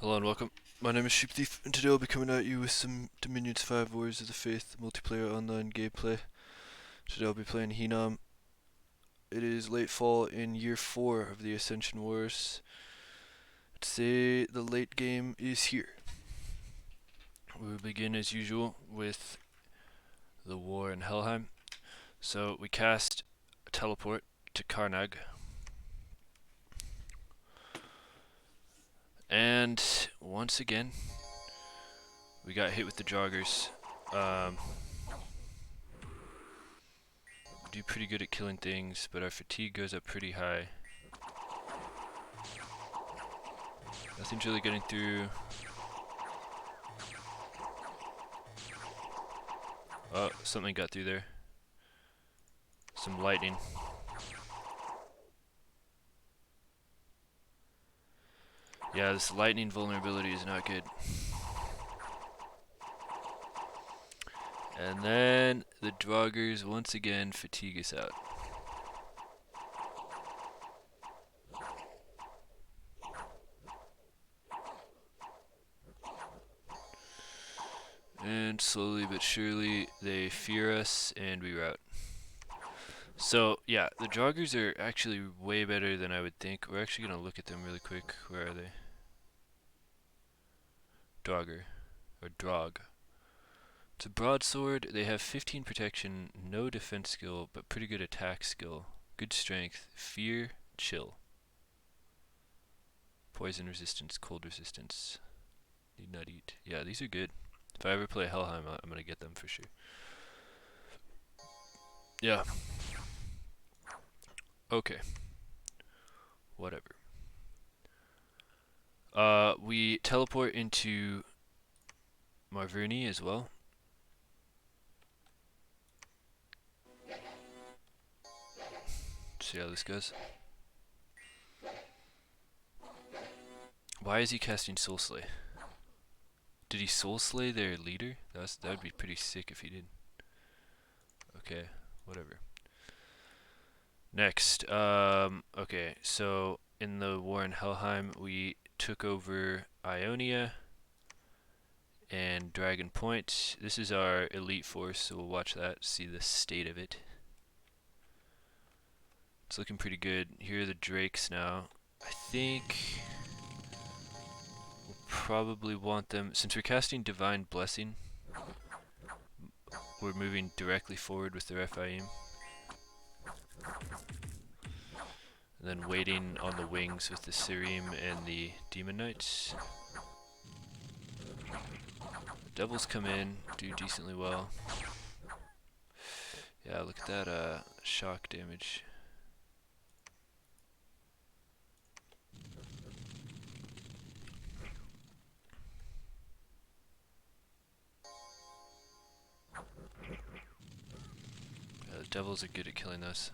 Hello and welcome. My name is Sheep Thief, and today I'll be coming at you with some Dominions 5 Wars of the Faith multiplayer online gameplay. Today I'll be playing Hinnom. It is late fall in year 4 of the Ascension Wars. I'd say the late game is here. We will begin as usual with the war in Helheim. So we cast a teleport to Karnag. And once again, we got hit with the joggers. Do pretty good at killing things, but our fatigue goes up pretty high. Nothing's really getting through. Oh, something got through there. Some lightning. Yeah, this lightning vulnerability is not good. And then the Draugrs once again fatigue us out. And slowly but surely they fear us and we rout. So yeah, the Draugrs are actually way better than I would think. We're actually going to look at them really quick. Where are they? Draugr. Or Draug. It's a broadsword. They have 15 protection, no defense skill, but pretty good attack skill. Good strength, fear, chill. Poison resistance, cold resistance. Need not eat. Yeah, these are good. If I ever play Helheim, I'm gonna get them for sure. Yeah. Okay. Whatever. We teleport into Marverni as well. See how this goes. Why is he casting Soul Slay? Did he Soul Slay their leader? That would be pretty sick if he did. Okay, whatever. Next, okay, so in the war in Helheim, we took over Ionia and Dragon Point. This is our elite force, so we'll watch that, see the state of it. It's looking pretty good. Here are the Drakes now. I think we'll probably want them, since we're casting Divine Blessing, we're moving directly forward with the Rephaim. And then waiting on the wings with the Sirim and the Demon Knights. The Devils come in, do decently well. Yeah, look at that shock damage. Yeah, the Devils are good at killing us.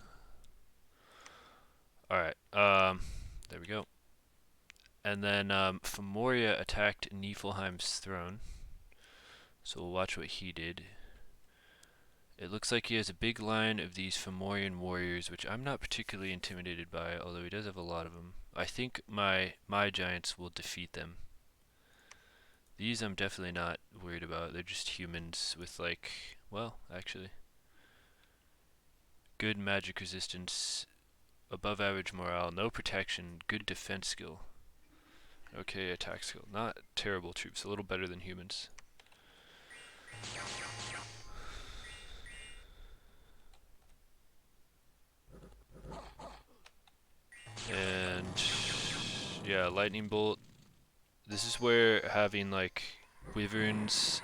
Alright, there we go. And then Femoria attacked Niflheim's throne. So we'll watch what he did. It looks like he has a big line of these Fomorian warriors, which I'm not particularly intimidated by, although he does have a lot of them. I think my giants will defeat them. These I'm definitely not worried about. They're just humans with like, well, actually, good magic resistance, above average morale, no protection, good defense skill. Okay, attack skill. Not terrible troops, a little better than humans. And yeah, lightning bolt. This is where having like wyverns,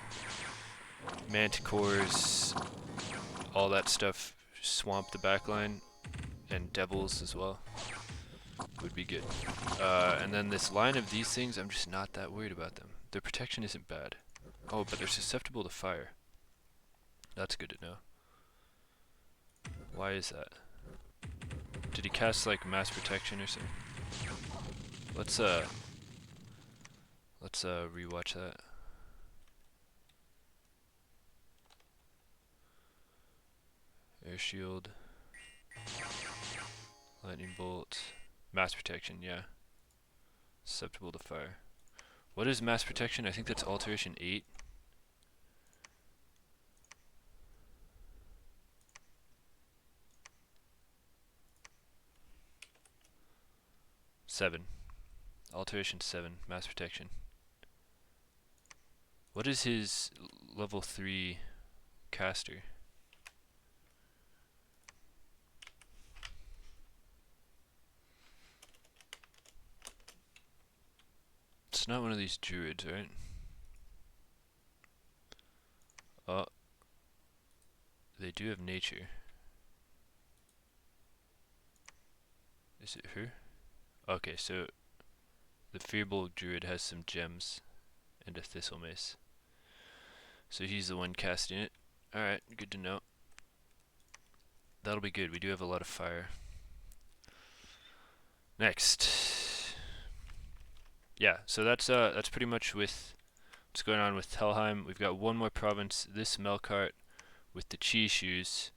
manticores, all that stuff swamp the backline, and devils as well would be good. And then this line of these things, I'm just not that worried about them. Their protection isn't bad. Oh, but they're susceptible to fire. That's good to know. Why is that? Did he cast like mass protection or something? Let's rewatch that. Air shield, lightning bolt, mass protection. Yeah, susceptible to fire. What is mass protection? I think that's alteration 8. 7. Alteration 7. Mass protection. What is his level 3 caster? It's not one of these druids, right? Oh, they do have nature. Is it her? Okay, so the Fearbold druid has some gems and a thistle mace. So he's the one casting it. Alright, good to know. That'll be good. We do have a lot of fire. Next. Yeah, so that's pretty much with what's going on with Helheim. We've got one more province, this Melkart with the cheese shoes,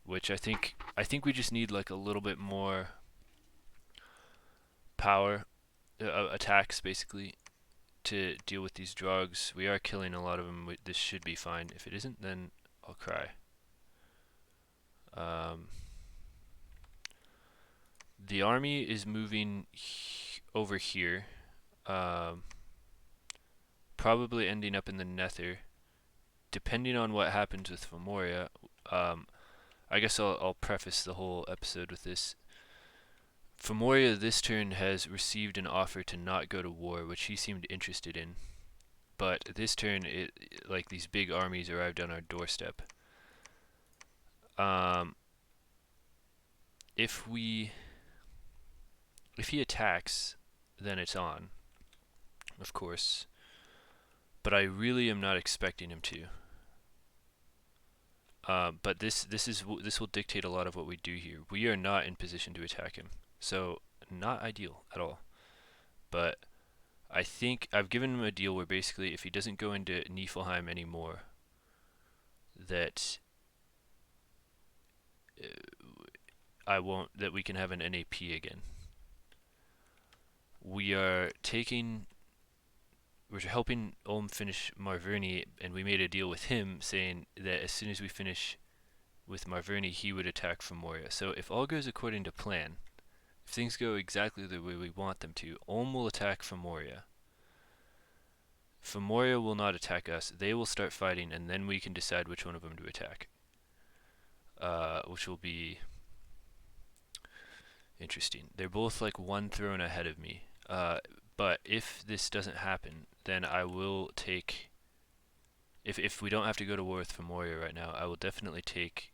which I think we just need like a little bit more power, attacks basically, to deal with these drugs. We are killing a lot of them. This should be fine. If it isn't, then I'll cry. The army is moving over here, probably ending up in the Nether. Depending on what happens with Femoria, I guess I'll preface the whole episode with this. Femoria this turn has received an offer to not go to war, which he seemed interested in. But this turn, like these big armies arrived on our doorstep. If he attacks, then it's on, of course. But I really am not expecting him to. But this will dictate a lot of what we do here. We are not in position to attack him, so not ideal at all. But I think I've given him a deal where basically if he doesn't go into Niflheim anymore, that that we can have an NAP again. We're helping Ulm finish Marverni, and we made a deal with him saying that as soon as we finish with Marverni, he would attack Femoria. So if all goes according to plan, if things go exactly the way we want them to, Ulm will attack Femoria. Femoria will not attack us. They will start fighting, and then we can decide which one of them to attack. Which will be interesting. They're both like one throne ahead of me. But if this doesn't happen, then I will take... If we don't have to go to war with Femoria right now, I will definitely take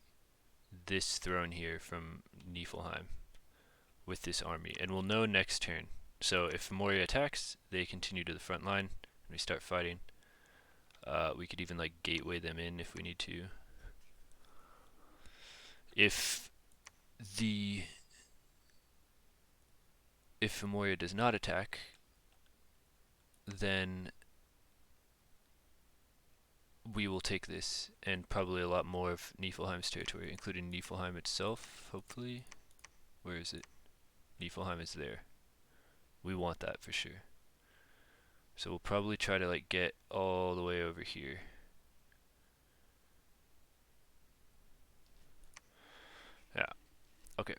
this throne here from Niflheim with this army, and we'll know next turn. So if Femoria attacks, they continue to the front line, and we start fighting. We could even like gateway them in if we need to. If Femoria does not attack, then we will take this and probably a lot more of Niflheim's territory, including Niflheim itself, hopefully. Where is it? Niflheim is there. We want that for sure. So we'll probably try to like get all the way over here. Yeah. Okay.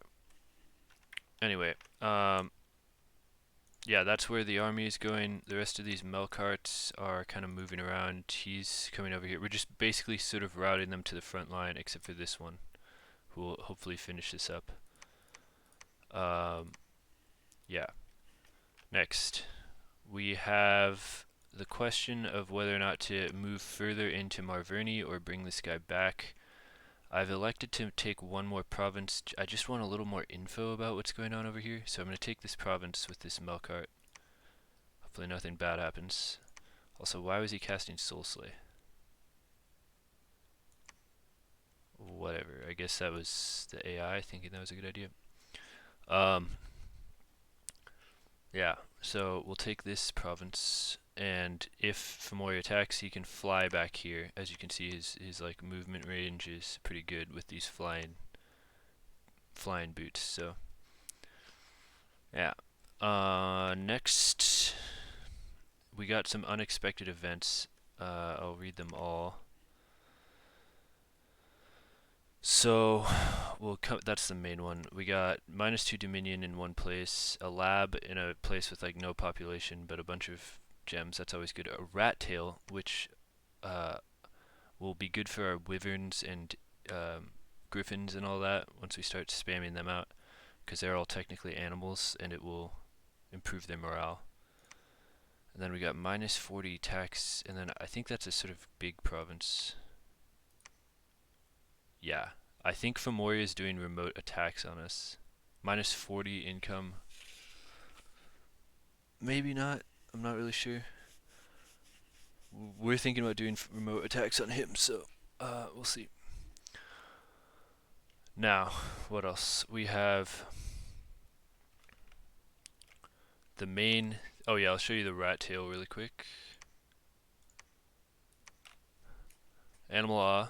Anyway, yeah, that's where the army is going. The rest of these Melkarts are kind of moving around. He's coming over here. We're just basically sort of routing them to the front line, except for this one, who will hopefully finish this up. Yeah. Next, we have the question of whether or not to move further into Marverni or bring this guy back. I've elected to take one more province. I just want a little more info about what's going on over here, so I'm going to take this province with this Melkart. Hopefully nothing bad happens. Also, why was he casting Soul Slay? Whatever, I guess that was the AI thinking that was a good idea. Yeah, so we'll take this province, and if Femoria attacks, he can fly back here. As you can see, his like movement range is pretty good with these flying boots. So yeah. Next, we got some unexpected events. I'll read them all. So, that's the main one. We got -2 Dominion in one place, a lab in a place with like no population but a bunch of gems. That's always good. A rat tail, which will be good for our wyverns and griffins and all that once we start spamming them out, because they're all technically animals, and it will improve their morale. And then we got -40 tax, and then I think that's a sort of big province. Yeah, I think Femoria is doing remote attacks on us. -40 income. Maybe not. I'm not really sure. We're thinking about doing remote attacks on him, so we'll see. Now, what else? We have the main... Oh yeah, I'll show you the rat tail really quick. Animal Awe,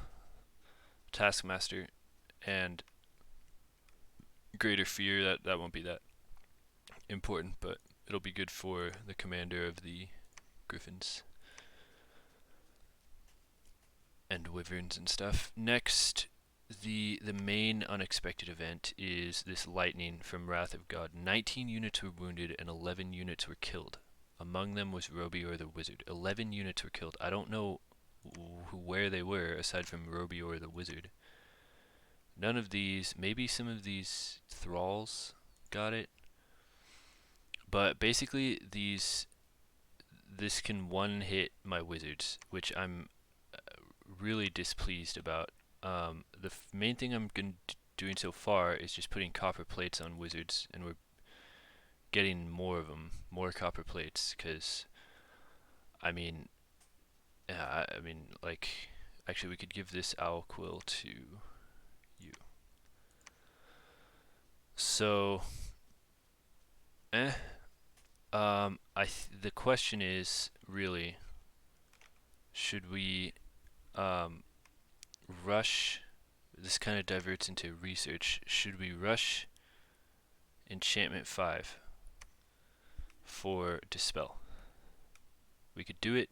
Taskmaster, and Greater Fear. That won't be that important, but it'll be good for the commander of the Griffins and Wyverns and stuff. Next, the main unexpected event is this lightning from Wrath of God. 19 units were wounded and 11 units were killed. Among them was Robior the Wizard. 11 units were killed. I don't know where they were aside from Robior the Wizard. None of these, maybe some of these thralls got it. But basically this can one-hit my wizards, which I'm really displeased about. The main thing I'm doing so far is just putting copper plates on wizards, and we're getting more of them, more copper plates, because I mean, like, actually we could give this owl quill to you. So, the question is really, should we rush? This kind of diverts into research. Should we rush enchantment 5 for dispel? We could do it.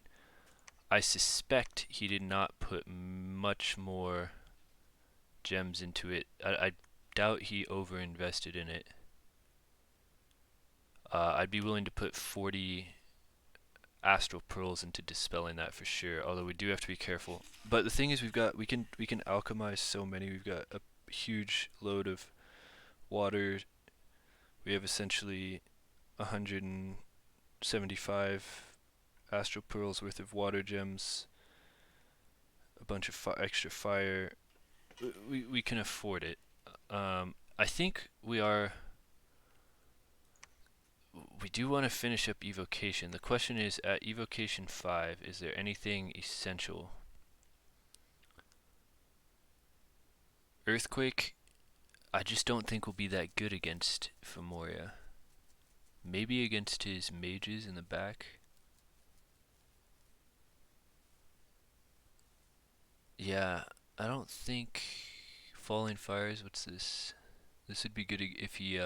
I suspect he did not put much more gems into it. I doubt he over-invested in it. I'd be willing to put 40 astral pearls into dispelling that for sure, although we do have to be careful. But the thing is, we can alchemize so many. We've got a huge load of water. We have essentially 175 astral pearls worth of water gems, a bunch of extra fire. We can afford it. I think we do want to finish up evocation. The question is, at evocation 5, is there anything essential? Earthquake, I just don't think will be that good against Femoria. Maybe against his mages in the back. Yeah, I don't think Falling Fires, what's this? This would be good if he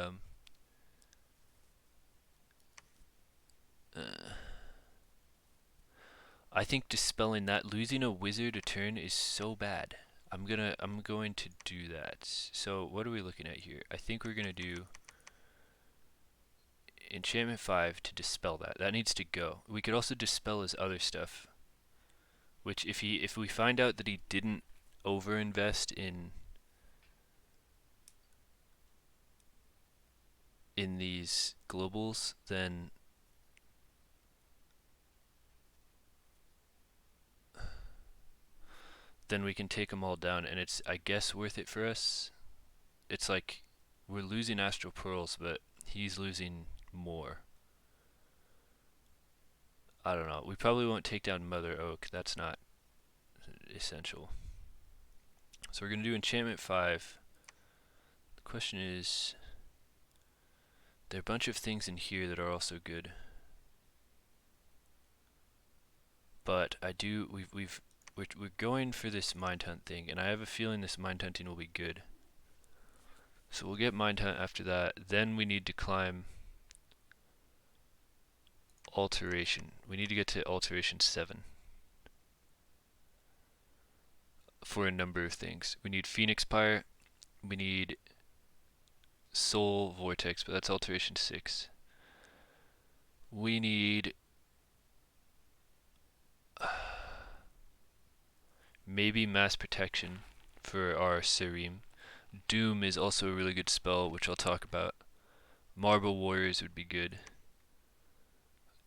I think dispelling that, losing a wizard a turn is so bad. I'm going to do that. So what are we looking at here? I think we're gonna do enchantment 5 to dispel that. That needs to go. We could also dispel his other stuff, which if we find out that he didn't overinvest in these globals, then we can take them all down, and it's, I guess, worth it for us. It's like we're losing astral pearls, but he's losing more. I don't know. We probably won't take down Mother Oak. That's not essential. So we're going to do enchantment 5. The question is, there are a bunch of things in here that are also good. But we're going for this mind hunt thing, and I have a feeling this mind hunting will be good. So we'll get mind hunt after that. Then we need to climb alteration. We need to get to alteration 7 for a number of things. We need Phoenix Pyre, we need Soul Vortex, but that's alteration 6. We need maybe Mass Protection for our Serim. Doom is also a really good spell, which I'll talk about. Marble Warriors would be good.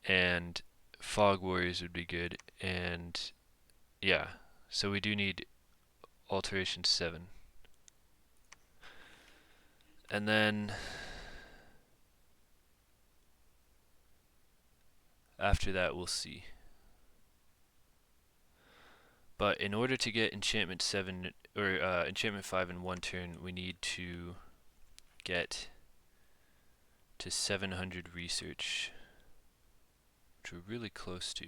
And Fog Warriors would be good. And yeah, so we do need alteration 7. And then after that we'll see. But in order to get enchantment 7 or enchantment 5 in one turn, we need to get to 700 research, which we're really close to.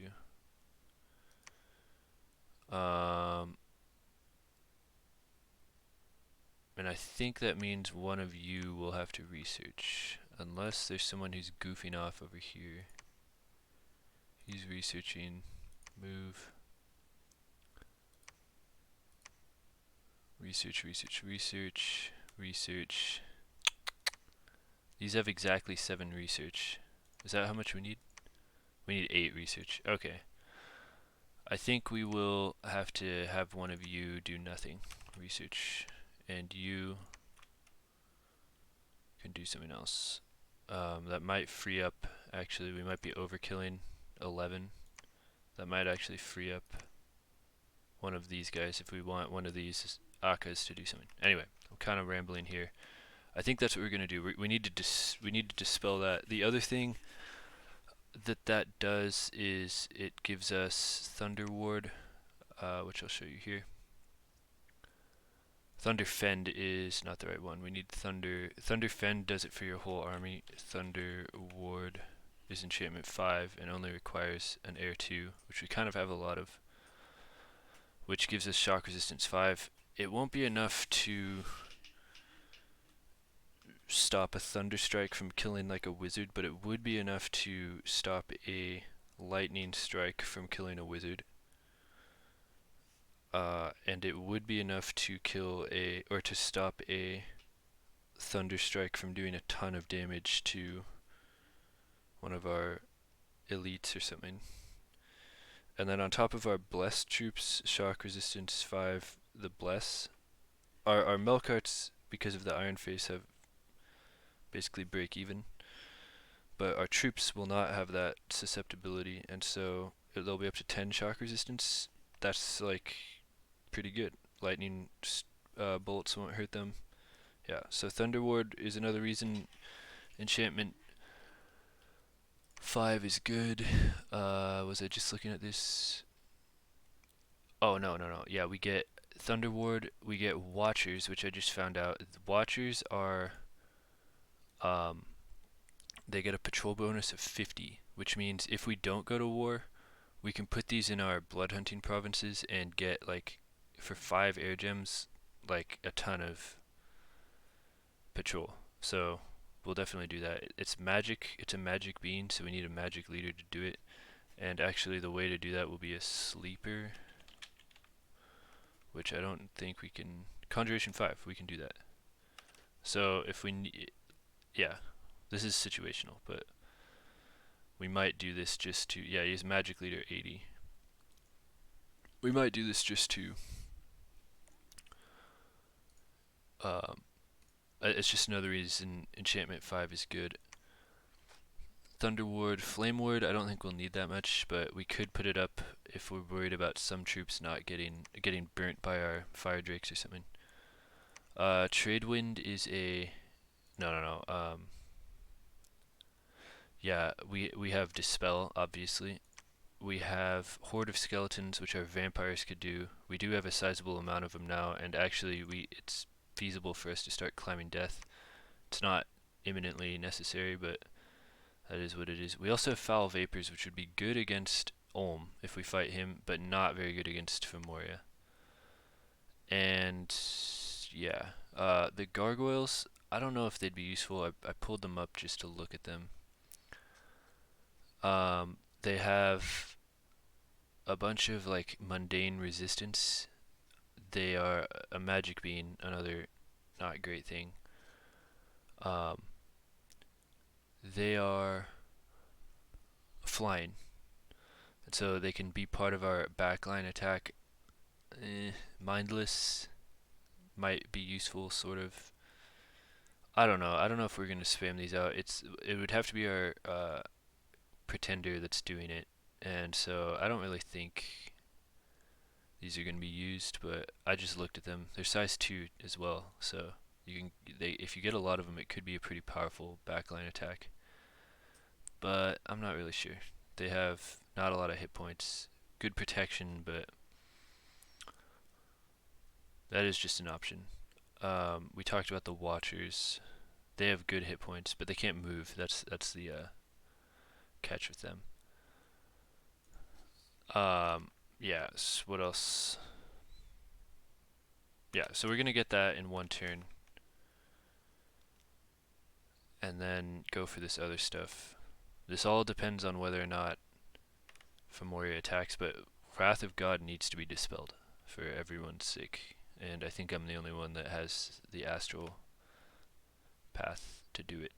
And I think that means one of you will have to research, unless there's someone who's goofing off over here. He's researching. Move. Research, research, research, research. These have exactly 7 research. Is that how much we need? We need 8 research. Okay. I think we will have to have one of you do nothing. Research. And you can do something else. That might free up, actually, we might be overkilling 11. That might actually free up one of these guys if we want one of these Akkas to do something. Anyway, I'm kind of rambling here. I think that's what we're going to do. We need to dispel that. The other thing that does is it gives us Thunder Ward, which I'll show you here. Thunder Fend is not the right one. We need Thunder. Thunder Fend does it for your whole army. Thunder Ward is enchantment 5 and only requires an air 2, which we kind of have a lot of, which gives us shock resistance 5. It won't be enough to stop a Thunder Strike from killing like a wizard, but it would be enough to stop a Lightning Strike from killing a wizard. And it would be enough to kill or to stop a Thunder Strike from doing a ton of damage to one of our elites or something. And then on top of our Blessed troops, shock resistance 5, the Bless. Our Melkarts, because of the Iron Face, have basically break even. But our troops will not have that susceptibility, and so they'll be up to 10 shock resistance. That's like pretty good. Lightning bolts won't hurt them. Yeah, so Thunder Ward is another reason enchantment 5 is good. Was I just looking at this? Oh, no. Yeah, we get Thunder Ward, we get Watchers, which I just found out. Watchers are, they get a patrol bonus of 50, which means if we don't go to war, we can put these in our blood hunting provinces and get, like, for 5 air gems, like a ton of patrol. So we'll definitely do that. It's magic. It's a magic bean, so we need a magic leader to do it. And actually the way to do that will be a sleeper, which I don't think we can. Conjuration 5, we can do that. So if we need, yeah, this is situational, but we might do this just to, yeah, use magic leader 80. We might do this just to, it's just another reason enchantment 5 is good. Thunder Ward, Flame Ward, I don't think we'll need that much, but we could put it up if we're worried about some troops not getting burnt by our fire drakes or something. Trade Wind is a no. Yeah, we have Dispel, obviously. We have Horde of Skeletons, which our vampires could do. We do have a sizable amount of them now, and actually it's feasible for us to start climbing death. It's not imminently necessary, but that is what it is. We also have Foul Vapors, which would be good against Ulm if we fight him, but not very good against Femoria. And yeah, the Gargoyles, I don't know if they'd be useful. I pulled them up just to look at them. They have a bunch of like mundane resistance. They are a magic bean, another not great thing. Um, they are flying, and so they can be part of our backline attack. Mindless might be useful, sort of. I don't know. I don't know if we're gonna spam these out. It would have to be our pretender that's doing it, and so I don't really think these are gonna be used. But I just looked at them. They're size 2 as well, so if you get a lot of them, it could be a pretty powerful backline attack. But I'm not really sure. They have not a lot of hit points, good protection, but that is just an option. We talked about the Watchers. They have good hit points, but they can't move. That's the catch with them. Yeah. What else? Yeah. So we're gonna get that in one turn, and then go for this other stuff. This all depends on whether or not Fimoria attacks, but Wrath of God needs to be dispelled for everyone's sake, and I think I'm the only one that has the astral path to do it.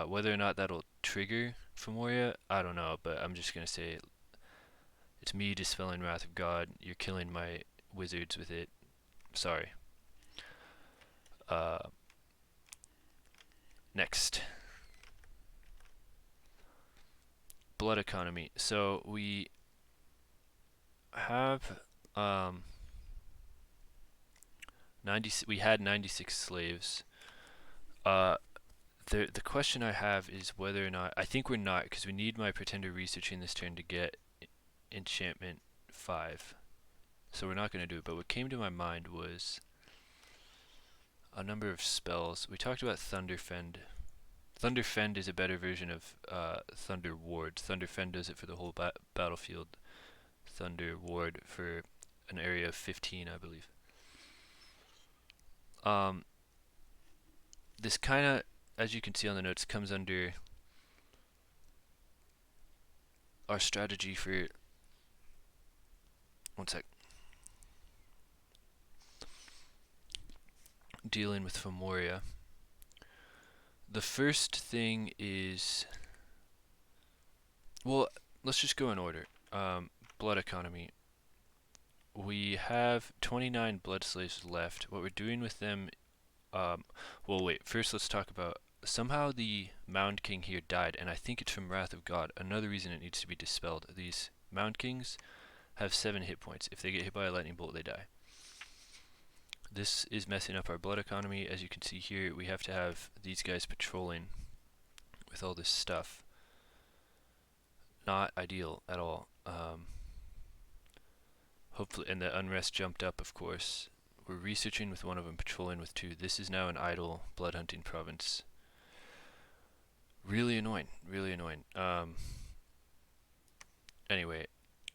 Whether or not that'll trigger Fimoria, I don't know, but I'm just gonna say it's me dispelling Wrath of God. You're killing my wizards with it. Sorry. Uh, Next. Blood economy. So we have 90. We had 96 slaves. The question I have is whether or not I think we're not, because we need my pretender researching this turn to get enchantment 5. So we're not going to do it. But what came to my mind was a number of spells. We talked about Thunder Fend. Thunder Fend is a better version of Thunder Ward. Thunder Fend does it for the whole battlefield. Thunder Ward for an area of 15, I believe. This kind of, as you can see on the notes, comes under our strategy for. One sec. Dealing with Fimoria. The first thing is. Well, let's just go in order. Blood economy. We have 29 blood slaves left. What we're doing with them. Well, wait. First, let's talk about. Somehow the Mound King here died, and I think it's from Wrath of God. Another reason it needs to be dispelled. These Mound Kings have 7 hit points. If they get hit by a lightning bolt, they die. This is messing up our blood economy. As you can see here, we have to have these guys patrolling with all this stuff. Not ideal at all. Hopefully, and the unrest jumped up, of course. We're researching with one of them, patrolling with 2. This is now an idle blood hunting province. Really annoying, really annoying. Anyway,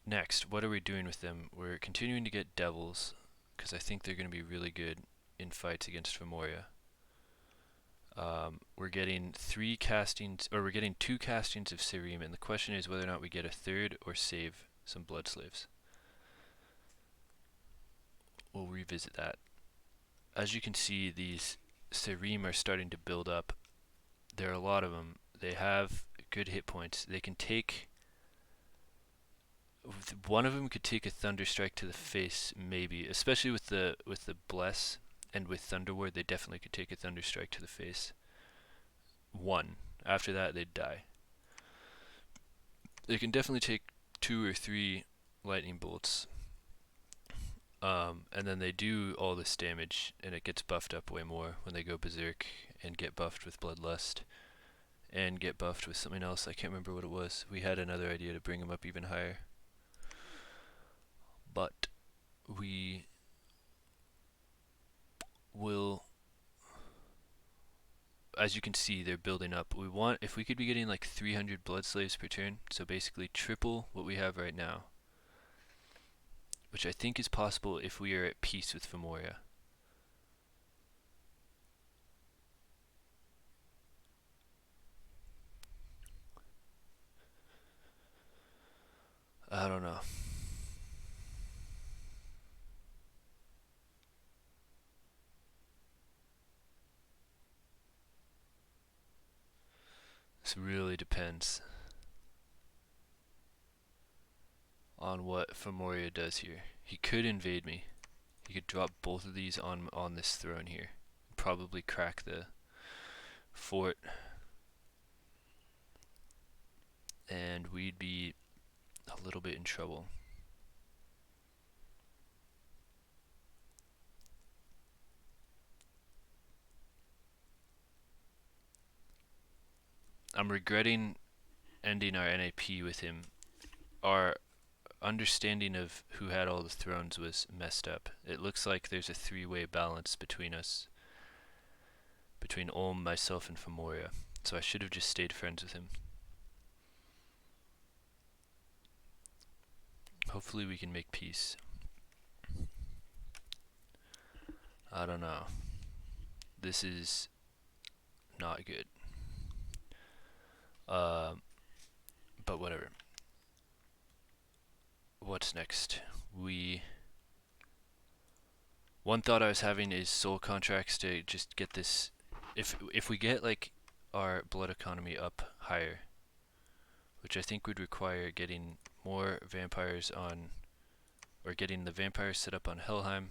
next, what are we doing with them? We're continuing to get devils, because I think they're going to be really good in fights against Fimoria. We're getting 3 castings, or we're getting 2 castings of Serim, and the question is whether or not we get a third or save some blood slaves. We'll revisit that. As you can see, these Serim are starting to build up. There are a lot of them. They have good hit points. They can take. One of them could take a Thunder Strike to the face, maybe, especially with the Bless and with Thunder Ward. They definitely could take a Thunder Strike to the face. 1. After that, they'd die. They can definitely take 2 or 3 lightning bolts. And then they do all this damage, and it gets buffed up way more when they go berserk and get buffed with Bloodlust and get buffed with something else. I can't remember what it was. We had another idea to bring them up even higher. But we will, as you can see, they're building up. We want, if we could be getting like 300 blood slaves per turn, so basically triple what we have right now, which I think is possible if we are at peace with Fimoria. I don't know. This really depends on what Femoria does here. He could invade me. He could drop both of these on this throne here. Probably crack the fort. And we'd be a little bit in trouble. I'm regretting ending our NAP with him. Our understanding of who had all the thrones was messed up. It looks like there's a three-way balance between us. Between Ulm, myself, and Femoria. So I should have just stayed friends with him. Hopefully we can make peace. I don't know. This is not good. But whatever. What's next? One thought I was having is soul contracts to just get this. If we get like our blood economy up higher, which I think would require getting more vampires on, or getting the vampires set up on Helheim,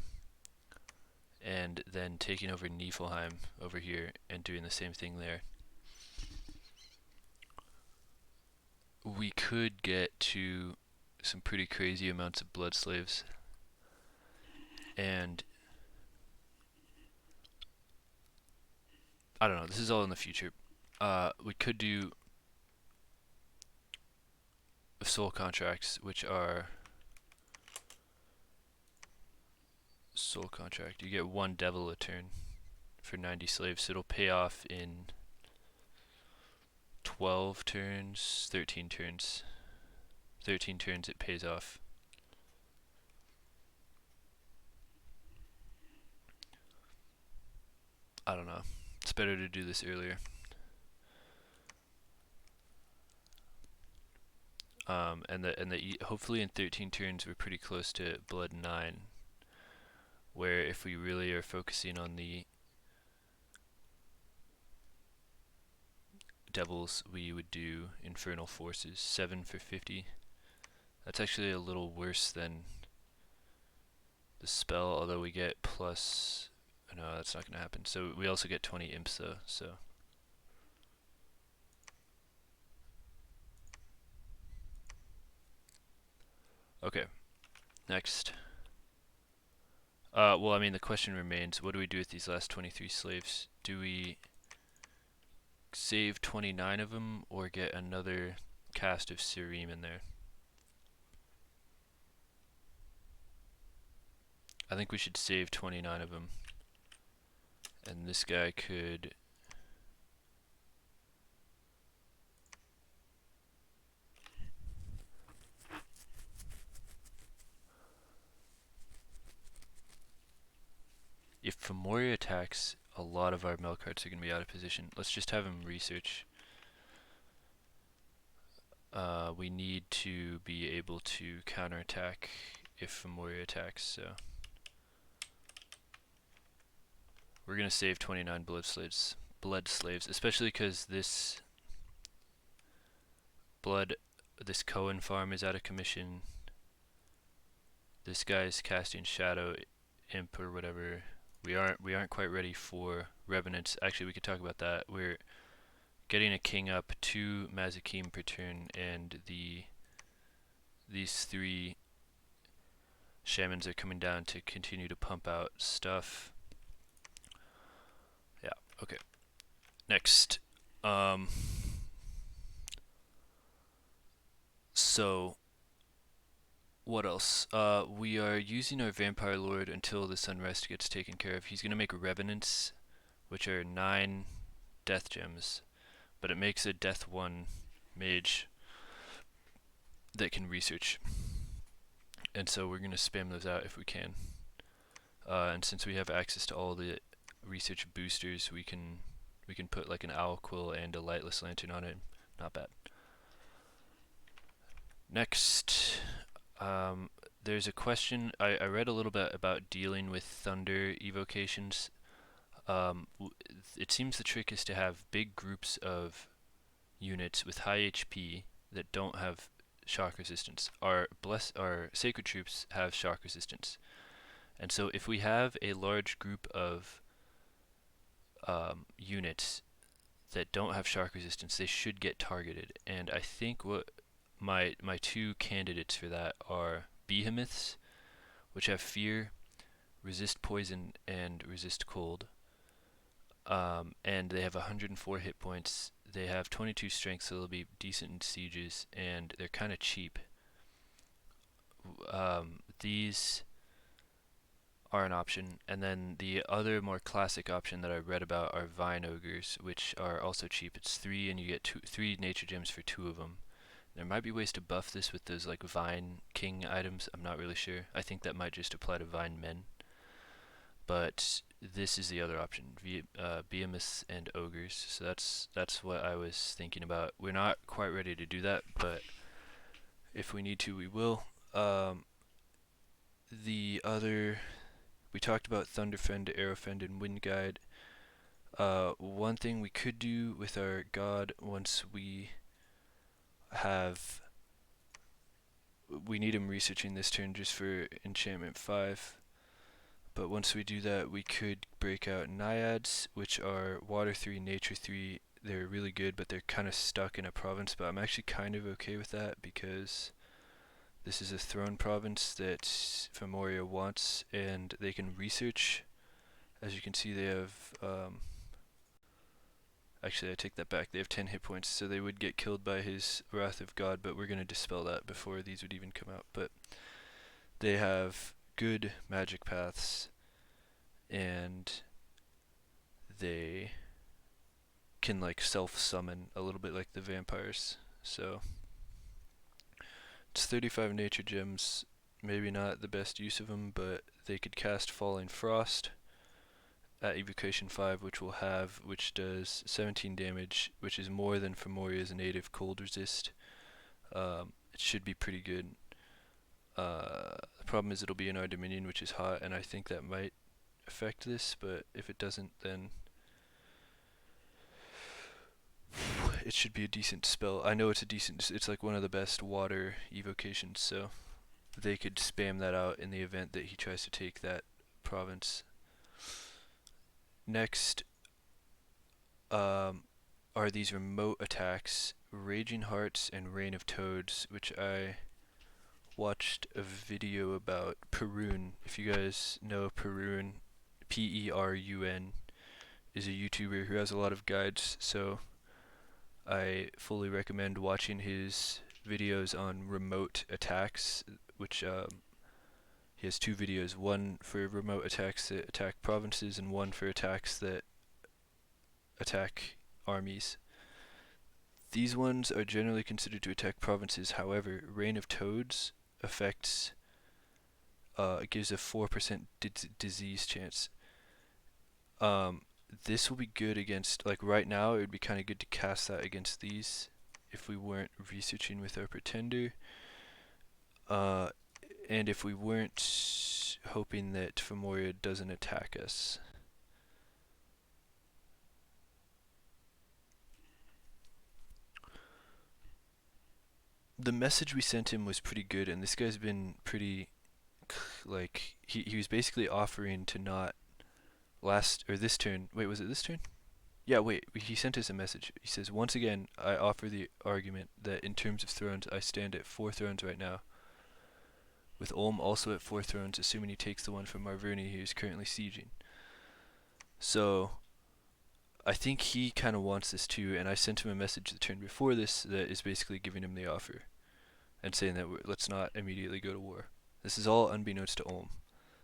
and then taking over Niflheim over here and doing the same thing there. We could get to some pretty crazy amounts of blood slaves. And I don't know, this is all in the future. We could do soul contracts, which are soul contract. You get one devil a turn for 90 slaves. So it'll pay off in 12 turns, 13 turns. 13 turns it pays off. I don't know. It's better to do this earlier. Hopefully in 13 turns we're pretty close to blood 9, where if we really are focusing on the devils, we would do infernal forces, 7 for 50. That's actually a little worse than the spell, although we get plus. No, that's not going to happen. So we also get 20 imps though. So okay, next. Well, I mean, the question remains: what do we do with these last 23 slaves? Do we save 29 of them, or get another cast of Sirim in there? I think we should save 29 of them. And this guy could... If Femoria attacks, a lot of our Melkarts are going to be out of position. Let's just have him research. We need to be able to counterattack if Femoria attacks, so... We're going to save 29 blood slaves, especially because this Cohen farm is out of commission. This guy's casting Shadow Imp or whatever. We aren't quite ready for Revenants. Actually, we could talk about that. We're getting a king up, 2 Mazakim per turn, and these 3 shamans are coming down to continue to pump out stuff. Yeah, okay. Next. So what else? We are using our Vampire Lord until this unrest gets taken care of. He's going to make Revenants, which are 9 death gems, but it makes a death 1 mage that can research. And so we're going to spam those out if we can. And since we have access to all the research boosters, we can put like an Owl Quill and a Lightless Lantern on it. Not bad. Next, Um, there's a question. I read a little bit about dealing with Thunder Evocations. It seems the trick is to have big groups of units with high HP that don't have shock resistance. Our sacred troops have shock resistance, and so if we have a large group of units that don't have shock resistance, they should get targeted. And I think what my two candidates for that are behemoths, which have fear, resist poison, and resist cold. And they have 104 hit points. They have 22 strength, so they'll be decent in sieges, and they're kind of cheap. These are an option, and then the other more classic option that I read about are vine ogres, which are also cheap. It's 3, and you get 3 nature gems for 2 of them. There might be ways to buff this with those like vine king items. I'm not really sure. I think that might just apply to vine men. But this is the other option, behemoths and ogres. So that's what I was thinking about. We're not quite ready to do that, but if we need to, we will. The other, we talked about Thunderfend, Arrowfend, and Wind Guide. One thing we could do with our god once we have, we need him researching this turn just for enchantment 5. But once we do that, we could break out Naiads, which are Water 3, Nature 3. They're really good, but they're kind of stuck in a province. But I'm actually kind of okay with that because this is a throne province that Femoria wants, and they can research. As you can see, they have... actually, I take that back. They have 10 hit points, so they would get killed by his Wrath of God, but we're going to dispel that before these would even come out. But they have good magic paths, and they can like self-summon a little bit like the vampires. So it's 35 nature gems, maybe not the best use of them, but they could cast Falling Frost at Evocation 5, which does 17 damage, which is more than Femoria's native cold resist. It should be pretty good. The problem is it'll be in our Dominion, which is hot, and I think that might affect this, but if it doesn't, then it should be a decent spell. I know it's like one of the best water evocations, so they could spam that out in the event that he tries to take that province. Next are these remote attacks, Raging Hearts and Rain of Toads, which I watched a video about. Perun, if you guys know Perun, Perun, is a YouTuber who has a lot of guides, so I fully recommend watching his videos on remote attacks, which he has 2 videos, one for remote attacks that attack provinces and one for attacks that attack armies. These ones are generally considered to attack provinces. However, Reign of Toads affects, gives a 4% disease chance. This will be good against, like right now, it would be kind of good to cast that against these if we weren't researching with our Pretender. And if we weren't hoping that Femoria doesn't attack us. The message we sent him was pretty good, and this guy's been pretty, like, he was basically offering to not this turn, wait, was it this turn? Yeah, wait, he sent us a message. He says, once again, I offer the argument that in terms of thrones, I stand at 4 thrones right now, with Ulm also at 4 thrones, assuming he takes the one from Marverni he is currently sieging. So, I think he kind of wants this too, and I sent him a message the turn before this that is basically giving him the offer, and saying that let's not immediately go to war. This is all unbeknownst to Ulm.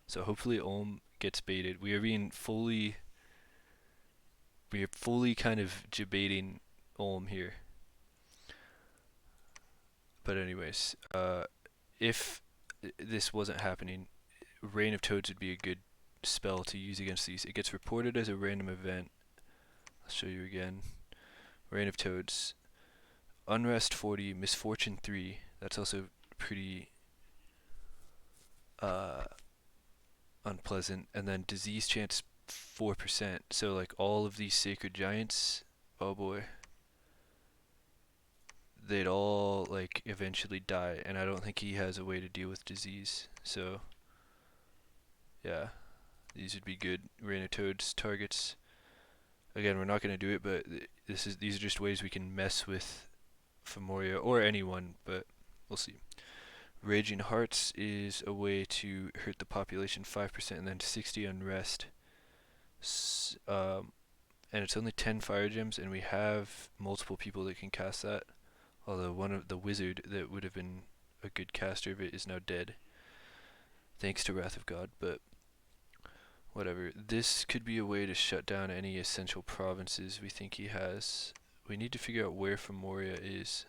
So hopefully Ulm gets baited. We are fully kind of debating Ulm here. But anyways, if this wasn't happening, Rain of Toads would be a good spell to use against these. It gets reported as a random event. I'll show you again. Rain of Toads. Unrest 40, Misfortune 3. That's also pretty uh, unpleasant, and then disease chance 4%. So like all of these sacred giants, oh boy, they'd all like eventually die, and I don't think he has a way to deal with disease. So yeah, these would be good Raynatoad's targets. Again, we're not going to do it, but these are just ways we can mess with Femoria or anyone, but we'll see. Raging Hearts is a way to hurt the population 5% and then 60 unrest. And it's only 10 fire gems, and we have multiple people that can cast that. Although one of the wizard that would have been a good caster of it is now dead, thanks to Wrath of God, but whatever. This could be a way to shut down any essential provinces we think he has. We need to figure out where Femoria is.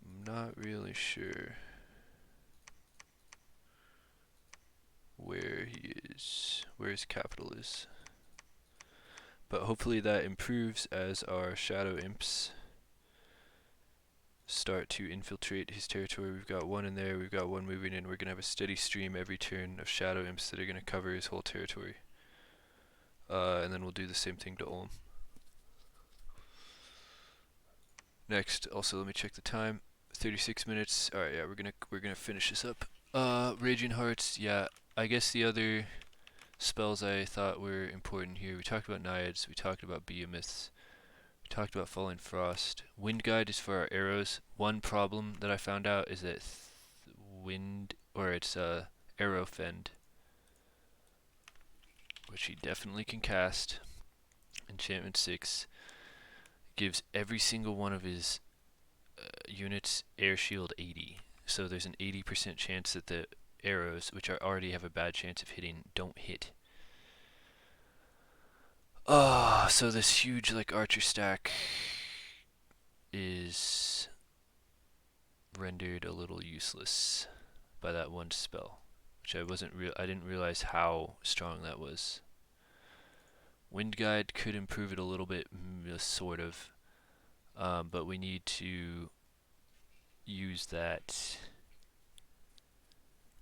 I'm not really sure where he is, where his capital is. But hopefully that improves as our shadow imps start to infiltrate his territory. We've got one in there, we've got one moving in. We're going to have a steady stream every turn of shadow imps that are going to cover his whole territory. And then we'll do the same thing to Ulm. Next, also let me check the time. 36 minutes. Alright, yeah, we're gonna finish this up. Raging Hearts, yeah. I guess the other spells I thought were important here. We talked about Naiads, we talked about Behemoths, we talked about Falling Frost. Wind Guide is for our arrows. One problem that I found out is that it's Arrow Fend, which he definitely can cast. Enchantment 6 gives every single one of his units air shield 80. So there's an 80% chance that the arrows, which already have a bad chance of hitting, don't hit. So this huge like archer stack is rendered a little useless by that one spell, which I didn't realize how strong that was. Wind Guide could improve it a little bit, sort of, but we need to use that.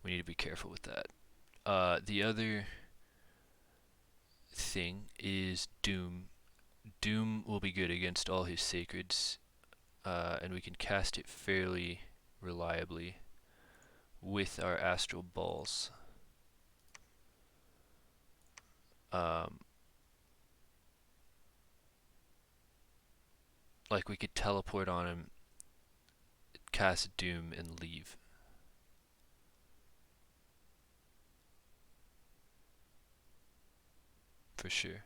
We need to be careful with that. The other thing is Doom. Doom will be good against all his sacreds, and we can cast it fairly reliably with our astral balls. Like we could teleport on him, cast Doom, and leave. For sure.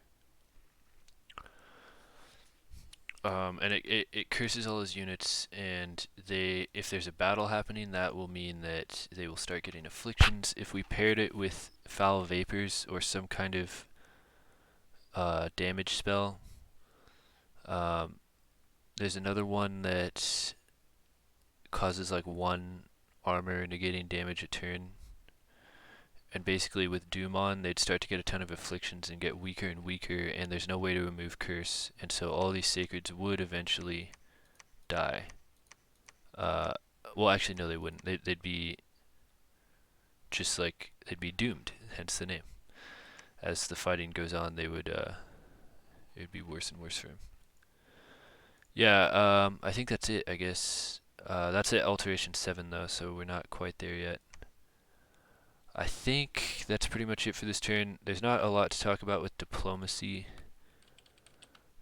And it curses all his units, and if there's a battle happening, that will mean that they will start getting afflictions. If we paired it with Foul Vapors or some kind of damage spell, there's another one that causes like 1 armor negating damage a turn. And basically with Doom on, they'd start to get a ton of afflictions and get weaker and weaker, and there's no way to remove curse, and so all these sacreds would eventually die. Well, actually, no, they wouldn't. They'd be just like, they'd be doomed, hence the name. As the fighting goes on, it would be worse and worse for him. Yeah, I think that's it, I guess. That's at Alteration 7, though, so we're not quite there yet. I think that's pretty much it for this turn. There's not a lot to talk about with diplomacy.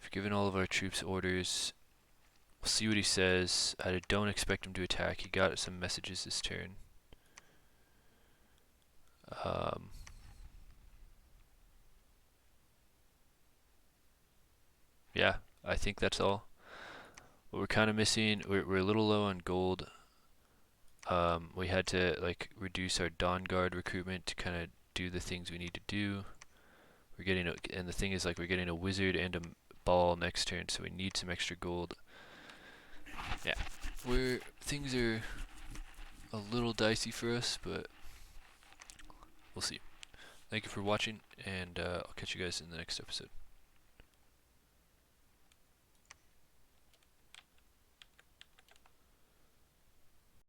We've given all of our troops orders. We'll see what he says. I don't expect him to attack. He got some messages this turn. Yeah, I think that's all. What we're kind of missing, we're a little low on gold. We had to like reduce our Dawn Guard recruitment to kind of do the things we need to do. And the thing is, like, we're getting a wizard and a ball next turn, so we need some extra gold. Yeah, things are a little dicey for us, but we'll see. Thank you for watching, and I'll catch you guys in the next episode.